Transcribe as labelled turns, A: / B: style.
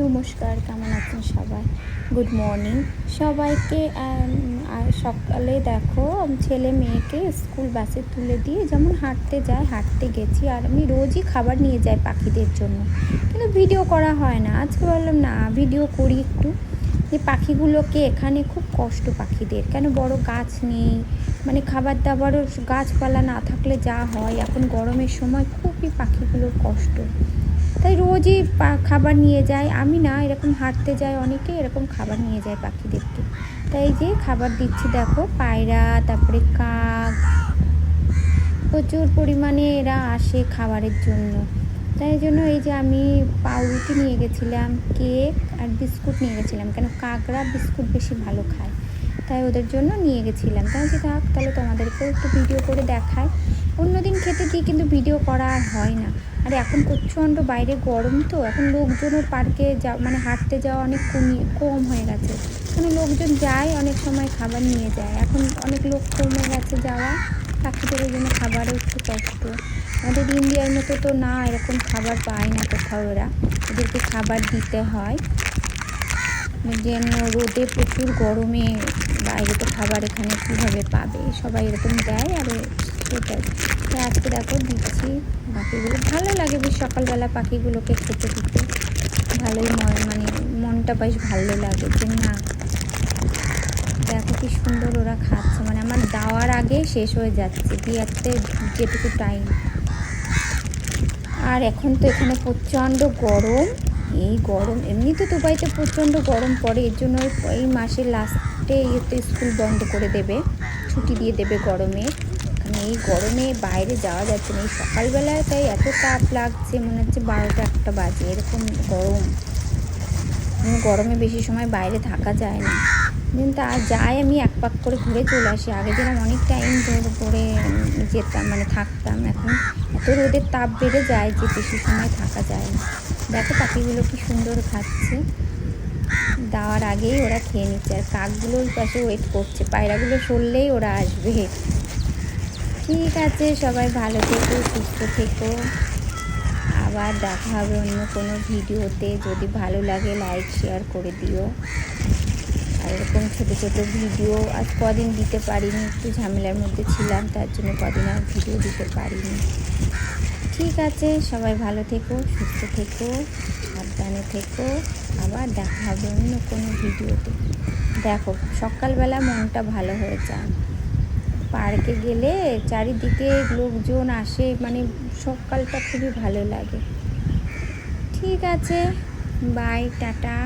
A: নমস্কার, কেমন আছেন সবাই? গুড মর্নিং সবাইকে। সকালে দেখো ছেলে মেয়েকে স্কুল বাসে তুলে দিয়ে যেমন হাঁটতে যায়, হাঁটতে গেছি। আর আমি রোজই খাবার নিয়ে যাই পাখিদের জন্য, কিন্তু ভিডিও করা হয় না। আজকে ভাবলাম না, ভিডিও করি একটু। যে পাখিগুলোকে এখানে খুব কষ্ট পাখিদের, কেন বড় গাছ নেই, মানে খাবার দাবারও গাছপালা না থাকলে যা হয়, এখন গরমের সময় খুবই পাখিগুলোর কষ্ট। তাই রোজই খাবার নিয়ে যায়, আমি না, এরকম হাঁটতে যায় অনেকে, এরকম খাবার নিয়ে যায় পাখিদেরকে। তাই যে খাবার দিচ্ছি দেখো, পায়রা, তারপরে কাক, প্রচুর পরিমাণে এরা আসে খাবারের জন্য। তাই জন্য এই যে আমি পাউরুটি নিয়ে গেছিলাম, কেক আর বিস্কুট নিয়ে গেছিলাম, কেন কাকরা বিস্কুট বেশি ভালো খায়, তাই ওদের জন্য নিয়ে গেছিলাম। তাই যে থাক, তাহলে তোমাদেরকেও একটু ভিডিও করে দেখায়। অন্যদিন খেতে দিই, কিন্তু ভিডিও করা আর হয় না। আর এখন প্রচণ্ড বাইরে গরম, তো এখন লোকজনও পার্কে মানে হাঁটতে যাওয়া অনেক কম হয়ে গেছে। মানে লোকজন যায়, অনেক সময় খাবার নিয়ে যায়, এখন অনেক লোক কমে গেছে যাওয়া। পাখিদের জন্য খাবারও একটু কষ্ট। আমাদের ইন্ডিয়ার মতো তো না, এরকম খাবার পায় না কোথাও এরা, এদেরকে খাবার দিতে হয়। যেন রোদে প্রচুর গরমে বাইরে তো খাবার এখানে কীভাবে পাবে, সবাই এরকম দেয়। আর সেটাই তো আজকে দেখো দিচ্ছি পাখিগুলো। ভালো লাগে বেশ সকালবেলা পাখিগুলোকে খেতে দিতে, ভালোই মানে মনটা বেশ ভালো লাগে যে না, দেখো কি সুন্দর ওরা খাচ্ছে, মানে আমার দেওয়ার আগে শেষ হয়ে যাচ্ছে দিয়াতে যেটুকু টাইম। আর এখন তো এখানে প্রচণ্ড গরম, এই গরম এমনি তো দুবাইতে প্রচণ্ড গরম পড়ে, এর জন্য এই মাসের লাস্টে ইয়েতে স্কুল বন্ধ করে দেবে, ছুটি দিয়ে দেবে গরমে। মানে এই গরমে বাইরে যাওয়া যাচ্ছে না, এই সকালবেলায় তাই এত তাপ লাগছে, মনে হচ্ছে 12টা-1টা বাজে, এরকম গরম। গরমে বেশি সময় বাইরে থাকা যায় না, কিন্তু আর যাই আমি এক পাক করে ঘুরে চলে আসি। আগে যেরকম অনেক টাইম ধরে যেতাম, মানে থাকতাম, এখন এত রোদের তাপ বেড়ে যায় যে বেশি সময় থাকা যায় না। দেখো পাখিগুলো কি সুন্দর খাচ্ছে, দেওয়ার আগেই ওরা খেয়ে নিচ্ছে। আর কাকগুলো ওই পাশে ওয়েট করছে, পায়রাগুলো সরলেই ওরা আসবে। ঠিক আছে, সবাই ভালো থেকো, সুস্থ থেকো, আবার দেখা হবে অন্য কোনো ভিডিওতে। যদি ভালো লাগে লাইক শেয়ার করে দিও। আর এরকম ছোটো ছোটো ভিডিও আজ কদিন দিতে পারিনি, একটু ঝামেলার মধ্যে ছিলাম, তার জন্য কদিন আর ভিডিও দিতে পারিনি। ঠিক আছে, সবাই ভালো থেকো, সুস্থ থেকো, সাবধানে থেকো, আবার দেখা হবে অন্য কোনো ভিডিওতে। দেখো সকালবেলা মনটা ভালো হয়ে যায়, পার্কে গেলে চারিদিকে লোকজন আসে, মানে সকালটা খুবই ভালো লাগে। ঠিক আছে, বাই, টাটা।